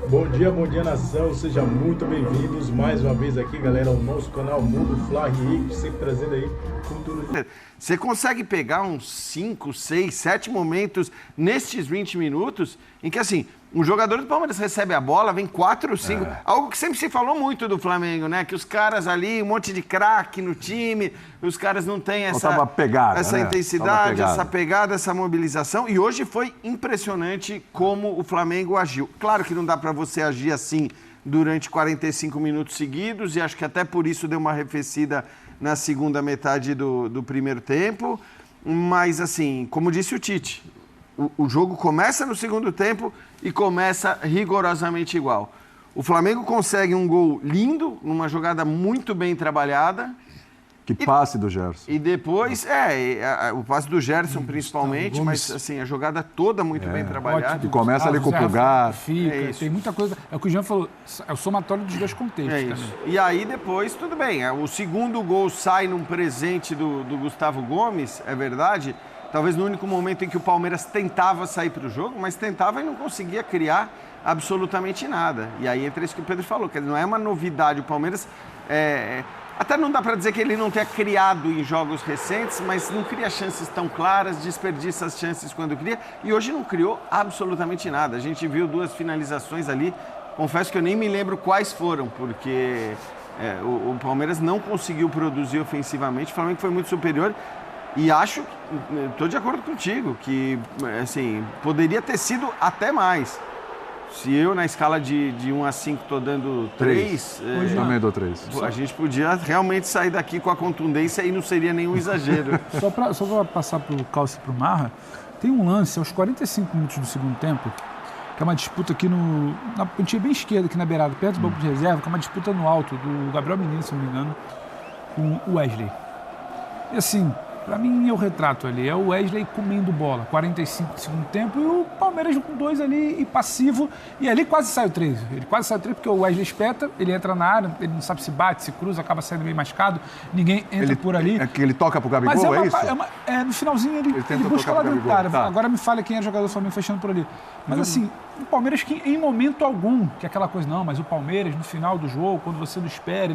Bom dia nação, sejam muito bem-vindos mais uma vez aqui, galera, ao nosso canal Mundo Fla Henrique, sempre trazendo aí cultura. Você consegue pegar uns 5, 6, 7 momentos nestes 20 minutos em que, assim, um jogador do Palmeiras recebe a bola, vem 4 ou 5, algo que sempre se falou muito do Flamengo, né? Que os caras ali, um monte de craque no time, os caras não têm essa pegada, essa né? intensidade, essa pegada, essa mobilização. E hoje foi impressionante como o Flamengo agiu. Claro que não dá para você agir assim durante 45 minutos seguidos, e acho que até por isso deu uma arrefecida na segunda metade do primeiro tempo. Mas, assim, como disse o Tite, o jogo começa no segundo tempo e começa rigorosamente igual. O Flamengo consegue um gol lindo, numa jogada muito bem trabalhada. Que passe do Gerson. E depois, o passe do Gerson principalmente, mas assim, a jogada toda muito bem trabalhada. E começa ali com o Pulgar. Tem muita coisa. É o que o Jean falou, é o somatório dos dois contextos. É isso. E aí depois, tudo bem, o segundo gol sai num presente do Gustavo Gomes, é verdade. Talvez no único momento em que o Palmeiras tentava sair para o jogo, mas tentava e não conseguia criar absolutamente nada. E aí entra isso que o Pedro falou, que não é uma novidade. O Palmeiras, até não dá para dizer que ele não tenha criado em jogos recentes, mas não cria chances tão claras, desperdiça as chances quando cria. E hoje não criou absolutamente nada. A gente viu 2 finalizações ali, confesso que eu nem me lembro quais foram, porque o Palmeiras não conseguiu produzir ofensivamente, o Flamengo foi muito superior. E acho, estou de acordo contigo, que assim, poderia ter sido até mais. Se eu, na escala de 1 a 5, estou dando 3... Hoje também dou 3. A gente podia realmente sair daqui com a contundência e não seria nenhum exagero. Só para passar para o Calcio e para o Marra, tem um lance aos 45 minutos do segundo tempo, que é uma disputa aqui na pontinha bem esquerda, aqui na beirada, perto do banco de reserva, que é uma disputa no alto do Gabriel Menino, se não me engano, com o Wesley. E assim, para mim é o retrato ali, é o Wesley comendo bola, 45 do segundo tempo, e o Palmeiras com 2 ali e passivo, e ali quase sai o 3. Ele quase sai o 3 porque o Wesley espeta, ele entra na área, ele não sabe se bate, se cruza, acaba saindo meio machucado, ninguém entra por ali. É que ele toca pro Gabigol, mas isso? No finalzinho ele busca lá dentro da área. Agora me fala quem é o jogador do Flamengo fechando por ali. Mas assim, o Palmeiras que em momento algum, que é aquela coisa, não, mas o Palmeiras no final do jogo, quando você não espera,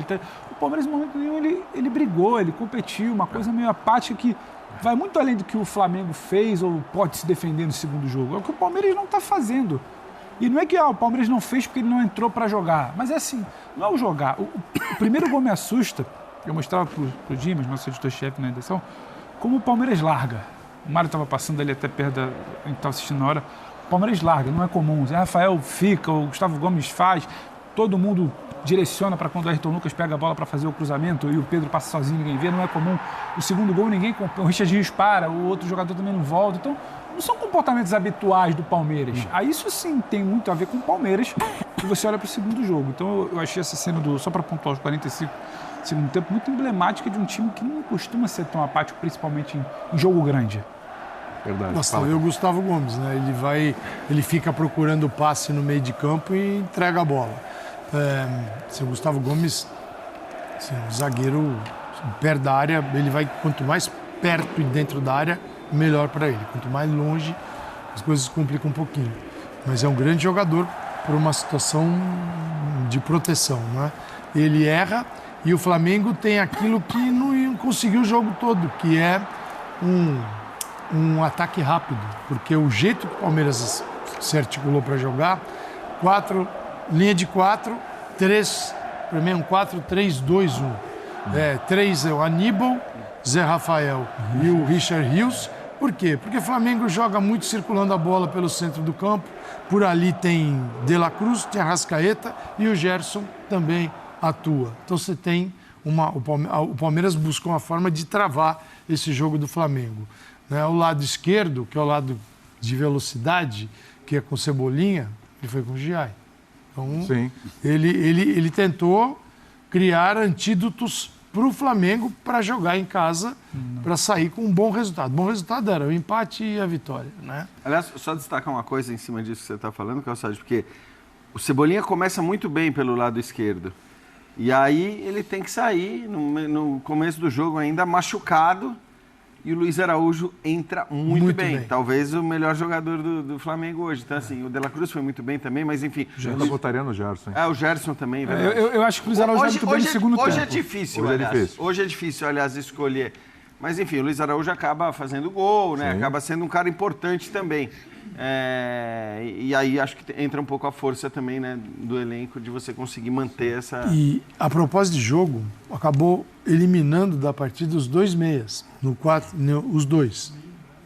o Palmeiras em momento nenhum ele brigou, ele competiu, uma coisa meio apática que vai muito além do que o Flamengo fez ou pode se defender no segundo jogo. É o que o Palmeiras não está fazendo. E não é que o Palmeiras não fez porque ele não entrou para jogar, mas é assim, não é o jogar. O primeiro gol me assusta, eu mostrava pro Dimas, nosso editor-chefe na edição, como o Palmeiras larga. O Mário estava passando ali até perto a gente estava assistindo na hora. O Palmeiras larga, não é comum. O Zé Rafael fica, o Gustavo Gomes faz, todo mundo direciona para quando o Ayrton Lucas pega a bola para fazer o cruzamento e o Pedro passa sozinho, ninguém vê, não é comum. O segundo gol ninguém, o Richard Rios para, o outro jogador também não volta. Então, não são comportamentos habituais do Palmeiras. Aí isso sim tem muito a ver com o Palmeiras e você olha para o segundo jogo. Então eu achei essa cena só para pontuar os 45 segundo tempo, muito emblemática de um time que não costuma ser tão apático, principalmente em jogo grande. Verdade. Nossa, o Gustavo Gomes, né? Ele fica procurando o passe no meio de campo e entrega a bola. O Gustavo Gomes, assim, um zagueiro perto da área, ele vai, quanto mais perto e dentro da área, melhor para ele. Quanto mais longe, as coisas complicam um pouquinho. Mas é um grande jogador por uma situação de proteção, né? Ele erra e o Flamengo tem aquilo que não conseguiu o jogo todo, que é um ataque rápido, porque o jeito que o Palmeiras se articulou para jogar, linha de 4, 3, para mim é um 4-3-2-1. 3 é o Aníbal, Zé Rafael e o Richard Rios. Por quê? Porque o Flamengo joga muito circulando a bola pelo centro do campo, por ali tem De La Cruz, tem Arrascaeta e o Gerson também atua. Então você tem o Palmeiras buscou uma forma de travar esse jogo do Flamengo. O lado esquerdo, que é o lado de velocidade, que é com Cebolinha, ele foi com o Giai. Então, sim. Ele tentou criar antídotos para o Flamengo para jogar em casa, para sair com um bom resultado. Bom resultado era o empate e a vitória, né? Aliás, só destacar uma coisa em cima disso que você está falando, Calçado, porque o Cebolinha começa muito bem pelo lado esquerdo. E aí ele tem que sair no começo do jogo ainda machucado E o Luiz Araújo entra muito bem. Talvez o melhor jogador do Flamengo hoje. Então, assim, o De La Cruz foi muito bem também, mas enfim... Eu ainda votaria no Gerson. O Gerson também, verdade. Eu acho que o Luiz Araújo vai muito bem no segundo tempo. Hoje é difícil, aliás. Hoje é difícil, aliás, escolher. Mas, enfim, o Luiz Araújo acaba fazendo gol, né? Acaba sendo um cara importante também. E aí acho que entra um pouco a força também, né, do elenco de você conseguir manter essa... E a propósito de jogo, acabou eliminando da partida os 2 meias, os dois,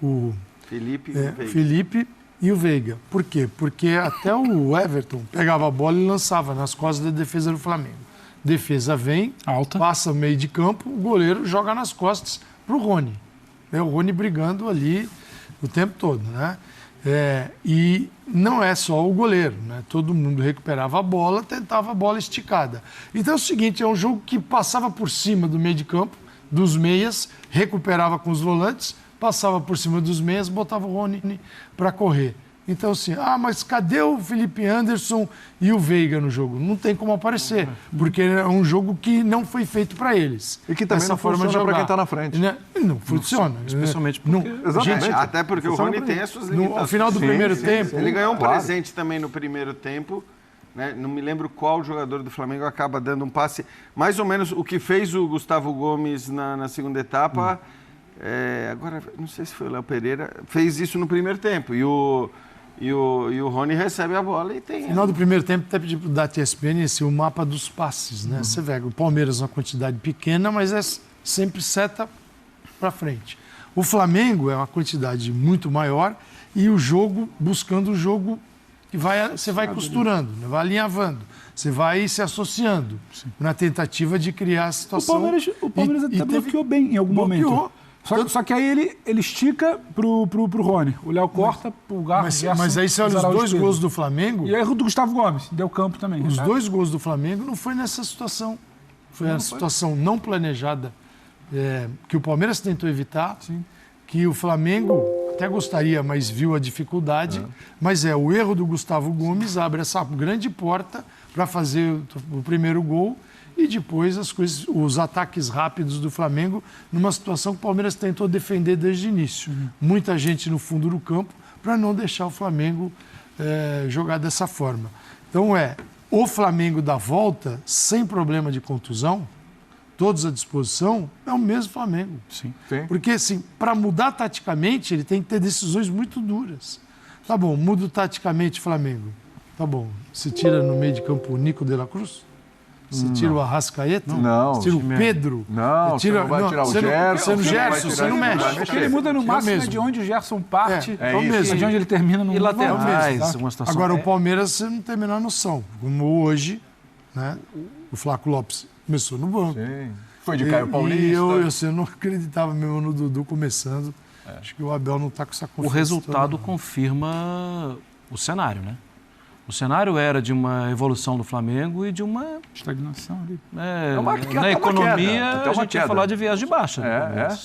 o Felipe e o Veiga. Por quê? Porque até o Everton pegava a bola e lançava nas costas da defesa do Flamengo. Defesa vem, passa meio de campo, o goleiro joga nas costas para o Rony. O Rony brigando ali o tempo todo, né? E não é só o goleiro, né? Todo mundo recuperava a bola, tentava a bola esticada. Então é o seguinte, é um jogo que passava por cima do meio de campo, dos meias, recuperava com os volantes, passava por cima dos meias, botava o Rony para correr. Então assim, mas cadê o Felipe Anderson e o Veiga no jogo? Não tem como aparecer, porque é um jogo que não foi feito para eles. E que também não funciona para quem está na frente. Não funciona. Especialmente porque... Exatamente. Até porque o Rony tem as suas limitações. Ao final do primeiro tempo... Ele ganhou um presente também no primeiro tempo. Né? Não me lembro qual jogador do Flamengo acaba dando um passe. Mais ou menos o que fez o Gustavo Gomes na segunda etapa. Agora, não sei se foi o Léo Pereira. Fez isso no primeiro tempo. E o Rony recebe a bola e tem... No final do primeiro tempo, até pedi para o Data ESPN o mapa dos passes, né? Você vê, o Palmeiras uma quantidade pequena, mas é sempre seta para frente. O Flamengo é uma quantidade muito maior e o jogo, buscando o jogo, você vai costurando, né? Vai alinhavando, você vai se associando na tentativa de criar a situação. O Palmeiras até bloqueou bem em algum momento. Só que aí ele estica pro Rony. O Léo corta pro Garros. Mas aí você olha os 2 gols do Flamengo... E erro do Gustavo Gomes, deu campo também. Os 2 gols do Flamengo não foi nessa situação. Foi a situação não planejada que o Palmeiras tentou evitar, que o Flamengo até gostaria, mas viu a dificuldade. Mas o erro do Gustavo Gomes abre essa grande porta para fazer o primeiro gol. E depois os ataques rápidos do Flamengo, numa situação que o Palmeiras tentou defender desde o início. Muita gente no fundo do campo para não deixar o Flamengo jogar dessa forma. Então o Flamengo da volta, sem problema de contusão, todos à disposição, é o mesmo Flamengo. Sim. Porque, assim, para mudar taticamente, ele tem que ter decisões muito duras. Tá bom, muda taticamente o Flamengo. Tá bom, você tira no meio de campo o Nico de la Cruz? Você tira o Arrascaeta? Não. Você tira o Pedro? Não, você não vai tirar o Gerson. Você não mexe. O que ele muda no máximo é de onde o Gerson parte, de onde ele termina no... E laterais. Agora, o Palmeiras, você não tem a menor noção. Como hoje, né? O Flaco Lopes começou no banco. Sim. Foi de Caio Paulista. E eu não acreditava mesmo no Dudu começando. Acho que o Abel não está com essa confiança. O resultado confirma o cenário, né? O cenário era de uma evolução do Flamengo e de uma... estagnação ali. Na economia, a gente ia falar de viés de baixa. Né?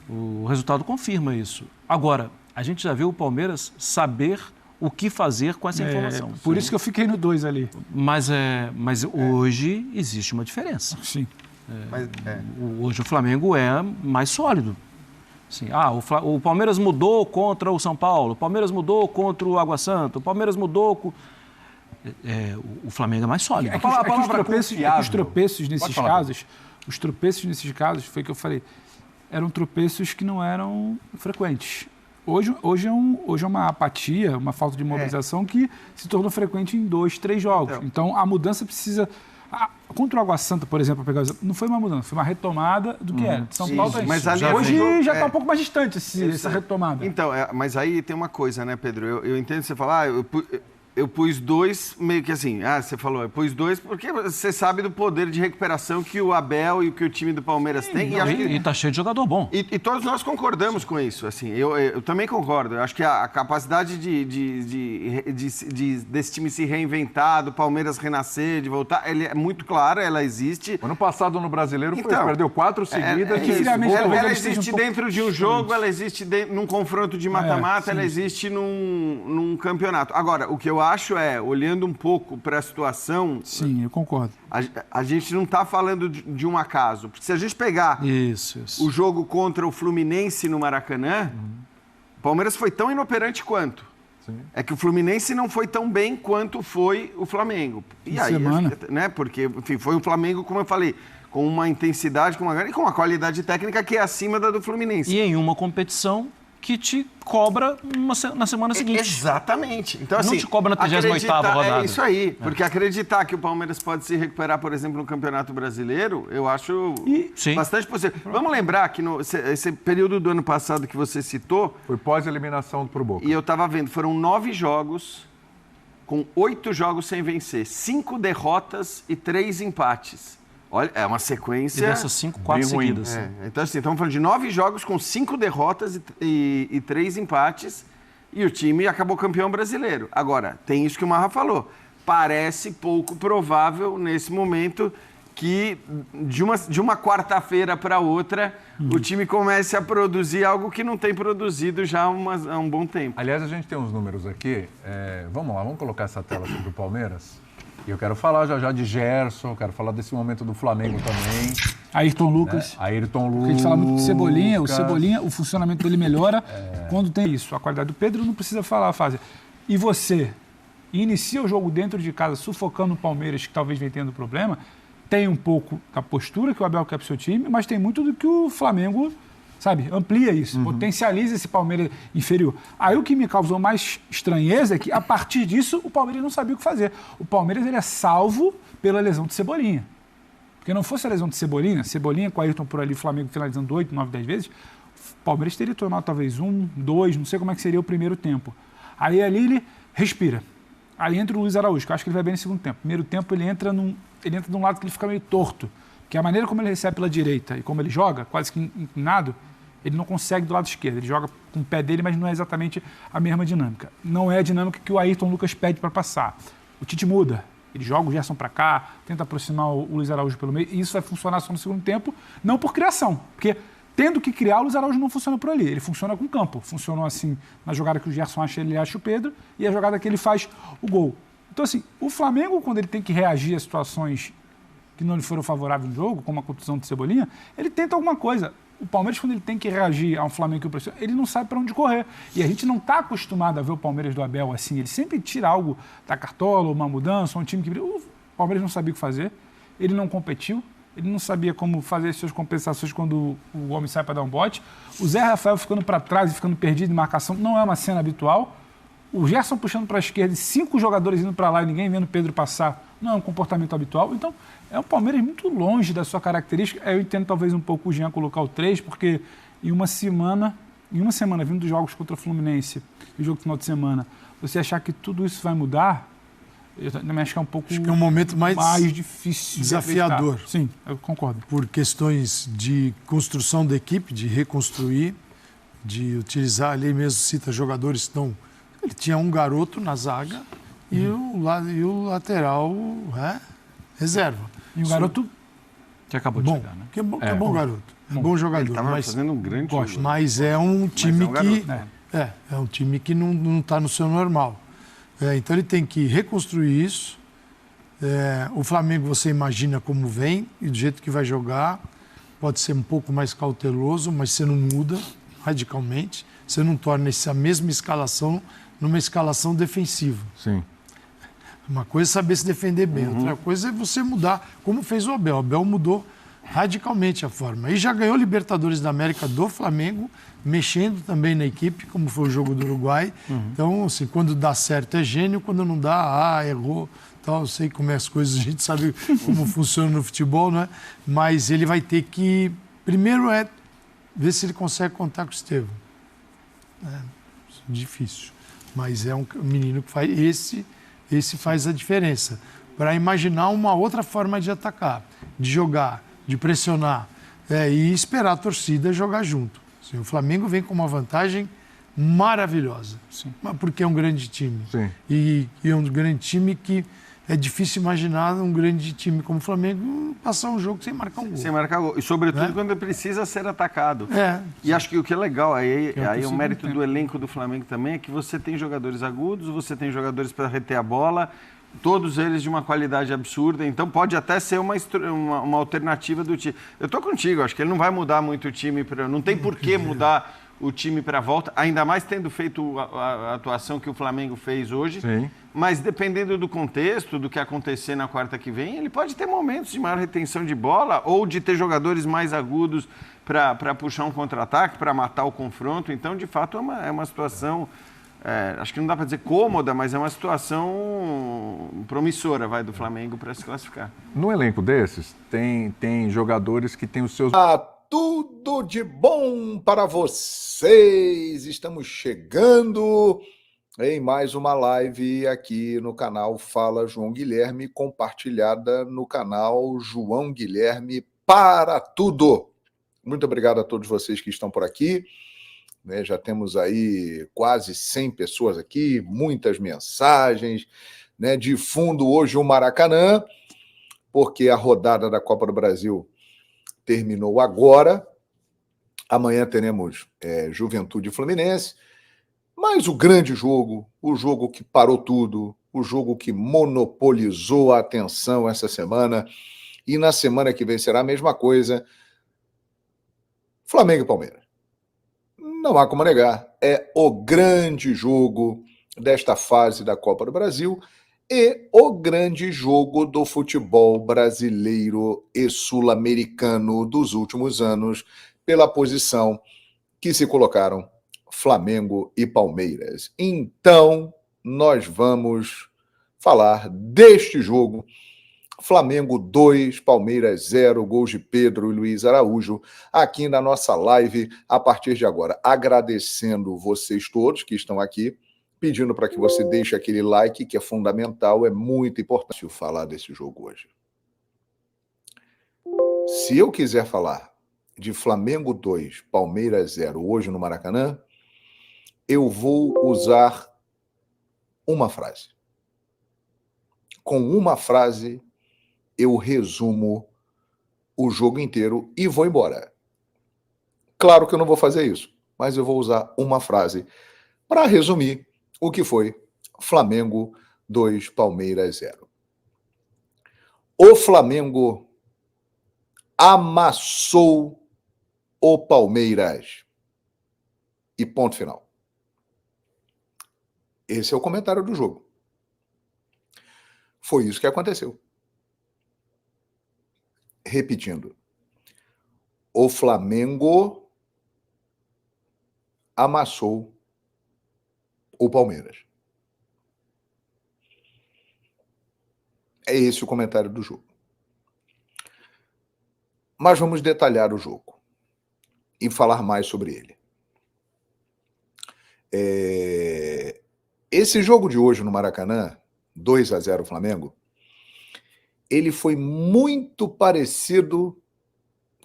O resultado confirma isso. Agora, a gente já viu o Palmeiras saber o que fazer com essa informação. Por isso que eu fiquei no 2 ali. Mas hoje existe uma diferença. Sim. Hoje o Flamengo é mais sólido. Assim, o Palmeiras mudou contra o São Paulo, o Palmeiras mudou contra o Água Santa, o Palmeiras mudou... o Flamengo é mais sólido. Os tropeços nesses casos, foi o que eu falei, eram tropeços que não eram frequentes. Hoje é uma apatia, uma falta de mobilização que se tornou frequente em 2, 3 jogos. Então a mudança precisa... Contra o Água Santa, por exemplo, não foi uma mudança, foi uma retomada do que era. São Paulo mas hoje já está um pouco mais distante essa retomada. Então, mas aí tem uma coisa, né, Pedro? Eu entendo você falar, eu pus 2 meio que assim, você falou, eu pus 2 porque você sabe do poder de recuperação que o Abel e que o time do Palmeiras tem. E tá cheio de jogador bom. E todos nós concordamos com isso, assim, eu também concordo. Eu acho que a capacidade desse time se reinventar, do Palmeiras renascer, de voltar, ele é muito clara, ela existe. Ano passado no Brasileiro perdeu 4 seguidas. Ela existe dentro de um jogo, ela existe num confronto de mata-mata, ela existe num campeonato. Agora, o que eu acho olhando um pouco para a situação... Sim, eu concordo. A gente não está falando de um acaso. Porque se a gente pegar o jogo contra o Fluminense no Maracanã, o Palmeiras foi tão inoperante quanto. Sim. É que o Fluminense não foi tão bem quanto foi o Flamengo. E aí, né? Porque, enfim, foi o Flamengo, como eu falei, com uma intensidade, com uma qualidade técnica que é acima da do Fluminense. E em uma competição que te cobra na semana seguinte. Exatamente. Então, assim, não te cobra na 38ª rodada. É isso aí. Porque acreditar que o Palmeiras pode se recuperar, por exemplo, no Campeonato Brasileiro, eu acho bastante possível. Vamos lembrar que esse período do ano passado que você citou... Foi pós-eliminação pro Boca. E eu estava vendo, foram 9 jogos, com 8 jogos sem vencer, 5 derrotas e 3 empates. Olha, é uma sequência... E dessas 5, 4 seguidas. Então, assim, estamos falando de 9 jogos com 5 derrotas e 3 empates e o time acabou campeão brasileiro. Agora, tem isso que o Marra falou. Parece pouco provável, nesse momento, que de uma quarta-feira para outra o time comece a produzir algo que não tem produzido já há um bom tempo. Aliás, a gente tem uns números aqui. Vamos lá, vamos colocar essa tela sobre o Palmeiras. E eu quero falar já de Gerson, quero falar desse momento do Flamengo também. Ayrton Lucas. Ayrton Lucas. A gente fala muito de Cebolinha. O Cebolinha, o funcionamento dele melhora quando tem isso. A qualidade do Pedro não precisa falar a fase. E você inicia o jogo dentro de casa, sufocando o Palmeiras, que talvez venha tendo problema, tem um pouco da postura que o Abel quer pro seu time, mas tem muito do que o Flamengo... Sabe, amplia isso, potencializa esse Palmeiras inferior. Aí o que me causou mais estranheza é que, a partir disso, o Palmeiras não sabia o que fazer. O Palmeiras ele é salvo pela lesão de Cebolinha. Porque não fosse a lesão de Cebolinha com o Ayrton por ali, o Flamengo finalizando 8, 9, 10 vezes, o Palmeiras teria tomado talvez 1, 2, não sei como é que seria o primeiro tempo. Aí ali ele respira. Aí entra o Luiz Araújo, que eu acho que ele vai bem no segundo tempo. Primeiro tempo ele entra de um lado que ele fica meio torto. Que a maneira como ele recebe pela direita e como ele joga, quase que inclinado, ele não consegue do lado esquerdo. Ele joga com o pé dele, mas não é exatamente a mesma dinâmica. Não é a dinâmica que o Ayrton Lucas pede para passar. O Tite muda. Ele joga o Gerson para cá, tenta aproximar o Luiz Araújo pelo meio, e isso vai funcionar só no segundo tempo, não por criação. Porque tendo que criar, o Luiz Araújo não funciona por ali. Ele funciona com o campo. Funcionou assim na jogada que o Gerson acha, ele acha o Pedro, e a jogada que ele faz o gol. Então, assim, o Flamengo, quando ele tem que reagir a situações que não lhe foram favoráveis no jogo, como a contusão de Cebolinha, ele tenta alguma coisa. O Palmeiras, quando ele tem que reagir a um Flamengo que o pressiona, ele não sabe para onde correr. E a gente não está acostumado a ver o Palmeiras do Abel assim. Ele sempre tira algo da cartola, uma mudança, um time que... O Palmeiras não sabia o que fazer, ele não competiu, ele não sabia como fazer as suas compensações quando o homem sai para dar um bote. O Zé Rafael ficando para trás e ficando perdido em marcação não é uma cena habitual. O Gerson puxando para a esquerda e 5 jogadores indo para lá e ninguém vendo o Pedro passar não é um comportamento habitual. Então, é um Palmeiras muito longe da sua característica. Eu entendo talvez um pouco o Jean colocar o 3, porque em uma semana vindo dos jogos contra o Fluminense e o jogo do final de semana, você achar que tudo isso vai mudar, eu também acho que é um pouco... Acho que é um momento mais difícil. Desafiador. Sim, eu concordo. Por questões de construção da equipe, de reconstruir, de utilizar, ali mesmo cita jogadores que estão... Ele tinha um garoto na zaga e o lateral reserva. E o garoto que acabou de chegar, né? Que é bom garoto. É bom jogador. Ele estava fazendo um grande jogo. Mas é um time é um time que não está no seu normal. Então ele tem que reconstruir isso. O Flamengo você imagina como vem e do jeito que vai jogar. Pode ser um pouco mais cauteloso, mas você não muda radicalmente. Você não torna essa mesma escalação numa escalação defensiva. Sim. Uma coisa é saber se defender bem, outra coisa é você mudar, como fez o Abel. O Abel mudou radicalmente a forma. E já ganhou Libertadores da América do Flamengo, mexendo também na equipe, como foi o jogo do Uruguai. Então, assim, quando dá certo é gênio, quando não dá, errou. Tal, eu sei como é as coisas, a gente sabe como funciona no futebol, né? Mas ele vai ter que, primeiro ver se ele consegue contar com o Estevão. Difícil. Mas é um menino que faz... Esse faz a diferença. Para imaginar uma outra forma de atacar, de jogar, de pressionar e esperar a torcida jogar junto. Assim, o Flamengo vem com uma vantagem maravilhosa. Sim. Porque é um grande time. Sim. E é um grande time que é difícil imaginar um grande time como o Flamengo passar um jogo sem marcar um gol. Sem marcar gol. E sobretudo Né? quando precisa ser atacado. E acho que o que é legal, aí o o mérito do elenco do Flamengo também é que você tem jogadores agudos, você tem jogadores para reter a bola, todos eles de uma qualidade absurda, então pode até ser uma alternativa do time. Eu tô contigo, acho que ele não vai mudar muito o time, não tem por que mudar o time para a volta, ainda mais tendo feito a atuação que o Flamengo fez hoje. Sim. Mas dependendo do contexto, do que acontecer na quarta que vem, ele pode ter momentos de maior retenção de bola ou de ter jogadores mais agudos para puxar um contra-ataque, para matar o confronto. Então, de fato, é uma situação, acho que não dá para dizer cômoda, mas é uma situação promissora do Flamengo para se classificar. No elenco desses, tem jogadores que têm os seus... Tudo de bom para vocês! Estamos chegando em mais uma live aqui no canal Fala João Guilherme, compartilhada no canal João Guilherme para tudo. Muito obrigado a todos vocês que estão por aqui. Já temos aí quase 100 pessoas aqui, muitas mensagens. De fundo hoje o Maracanã, porque a rodada da Copa do Brasil terminou agora. Amanhã teremos Juventude e Fluminense. Mas o grande jogo, o jogo que parou tudo, o jogo que monopolizou a atenção essa semana, e na semana que vem será a mesma coisa, Flamengo e Palmeiras. Não há como negar, é o grande jogo desta fase da Copa do Brasil e o grande jogo do futebol brasileiro e sul-americano dos últimos anos, pela posição que se colocaram Flamengo e Palmeiras. Então, nós vamos falar deste jogo. Flamengo 2, Palmeiras 0, gols de Pedro e Luiz Araújo, aqui na nossa live, a partir de agora. Agradecendo vocês todos que estão aqui, pedindo para que você deixe aquele like, que é fundamental, é muito importante falar desse jogo hoje. Se eu quiser falar de Flamengo 2, Palmeiras 0, hoje no Maracanã, eu vou usar uma frase. Com uma frase, eu resumo o jogo inteiro e vou embora. Claro que eu não vou fazer isso, mas eu vou usar uma frase para resumir o que foi Flamengo 2, Palmeiras 0. O Flamengo amassou o Palmeiras. E ponto final. Esse é o comentário do jogo. Foi isso que aconteceu. Repetindo. O Flamengo amassou o Palmeiras. É esse o comentário do jogo. Mas vamos detalhar o jogo e falar mais sobre ele. Esse jogo de hoje no Maracanã, 2-0 Flamengo, ele foi muito parecido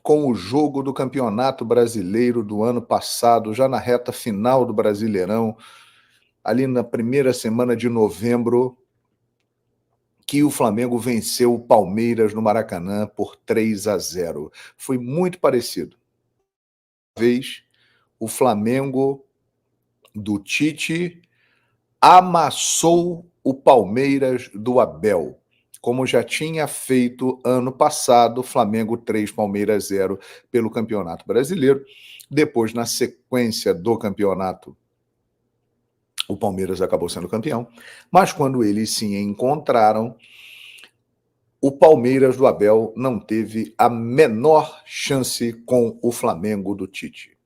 com o jogo do Campeonato Brasileiro do ano passado, já na reta final do Brasileirão, ali na primeira semana de novembro, que o Flamengo venceu o Palmeiras no Maracanã por 3-0. Foi muito parecido. Uma vez, o Flamengo do Tite amassou o Palmeiras do Abel, como já tinha feito ano passado, Flamengo 3, Palmeiras 0 pelo Campeonato Brasileiro. Depois, na sequência do campeonato, o Palmeiras acabou sendo campeão, mas quando eles se encontraram, o Palmeiras do Abel não teve a menor chance com o Flamengo do Tite.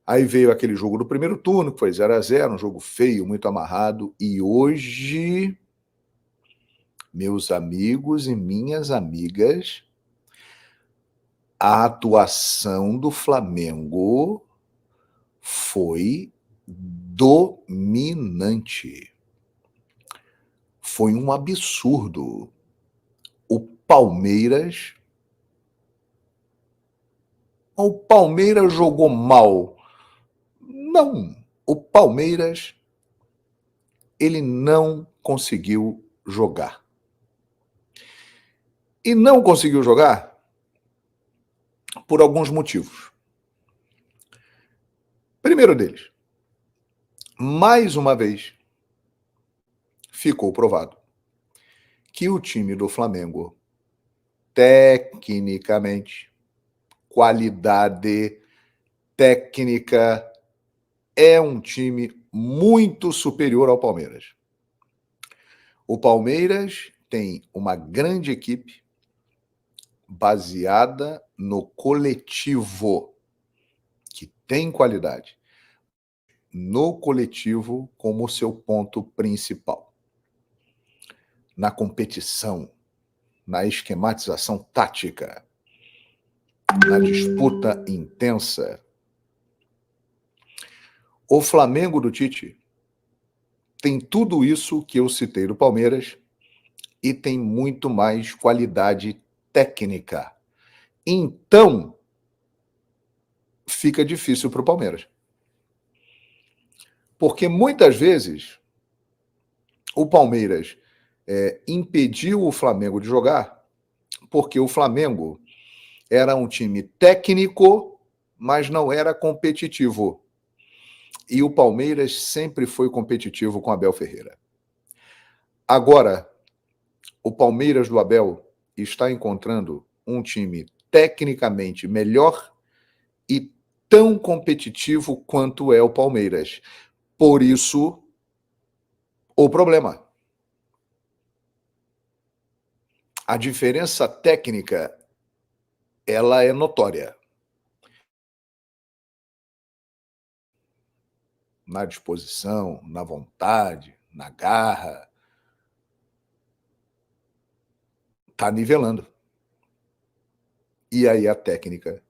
Aí veio aquele jogo do primeiro turno, que foi 0-0, um jogo feio, muito amarrado, e hoje, meus amigos e minhas amigas, a atuação do Flamengo foi dominante. Foi um absurdo. O Palmeiras jogou mal. Não. O Palmeiras, ele não conseguiu jogar. E não conseguiu jogar por alguns motivos. Primeiro deles, mais uma vez, ficou provado que o time do Flamengo, tecnicamente, qualidade técnica, é um time muito superior ao Palmeiras. O Palmeiras tem uma grande equipe baseada no coletivo, que tem qualidade, no coletivo como seu ponto principal. Na competição, na esquematização tática, na disputa intensa. O Flamengo do Tite tem tudo isso que eu citei do Palmeiras e tem muito mais qualidade técnica. Então, fica difícil para o Palmeiras. Porque muitas vezes o Palmeiras impediu o Flamengo de jogar porque o Flamengo era um time técnico, mas não era competitivo. E o Palmeiras sempre foi competitivo com Abel Ferreira. Agora, o Palmeiras do Abel está encontrando um time tecnicamente melhor e tão competitivo quanto é o Palmeiras. Por isso, o problema. A diferença técnica, ela é notória. Na disposição, na vontade, na garra. Está nivelando. E aí a técnica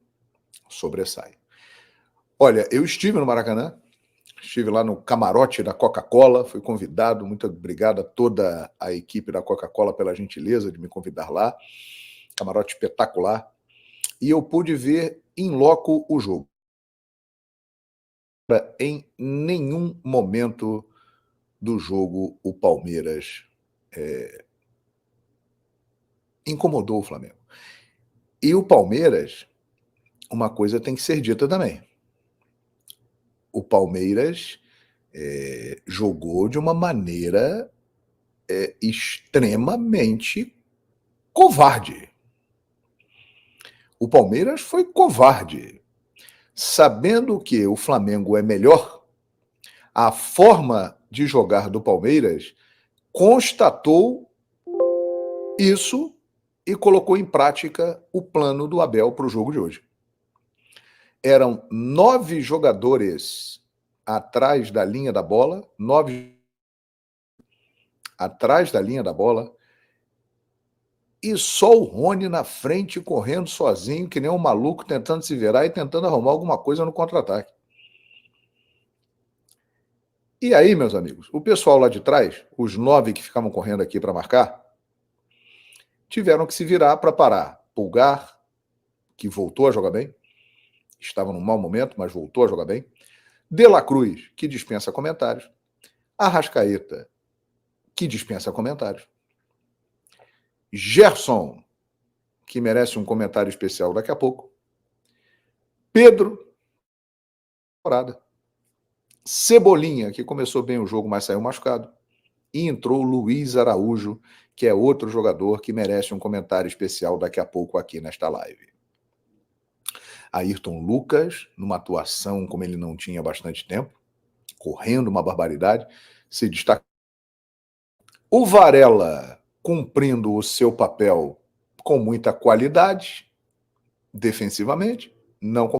sobressai. Olha, eu estive no Maracanã, estive lá no camarote da Coca-Cola, fui convidado, muito obrigado a toda a equipe da Coca-Cola pela gentileza de me convidar lá, camarote espetacular, e eu pude ver em loco o jogo. Em nenhum momento do jogo o Palmeiras incomodou o Flamengo. E o Palmeiras, uma coisa tem que ser dita também. O Palmeiras jogou de uma maneira extremamente covarde. O Palmeiras foi covarde. Sabendo que o Flamengo é melhor, a forma de jogar do Palmeiras constatou isso e colocou em prática o plano do Abel para o jogo de hoje. Eram 9 jogadores atrás da linha da bola, 9 atrás da linha da bola, e só o Rony na frente, correndo sozinho, que nem um maluco, tentando se virar e tentando arrumar alguma coisa no contra-ataque. E aí, meus amigos, o pessoal lá de trás, os 9 que ficavam correndo aqui para marcar, tiveram que se virar para parar. Pulgar, que voltou a jogar bem, estava num mau momento, mas voltou a jogar bem. De La Cruz, que dispensa comentários. Arrascaeta, que dispensa comentários. Gerson, que merece um comentário especial daqui a pouco. Pedro, Cebolinha, que começou bem o jogo, mas saiu machucado. E entrou Luiz Araújo, que é outro jogador que merece um comentário especial daqui a pouco aqui nesta live. Ayrton Lucas, numa atuação como ele não tinha bastante tempo, correndo uma barbaridade, se destaca. O Varela, cumprindo o seu papel com muita qualidade, defensivamente, não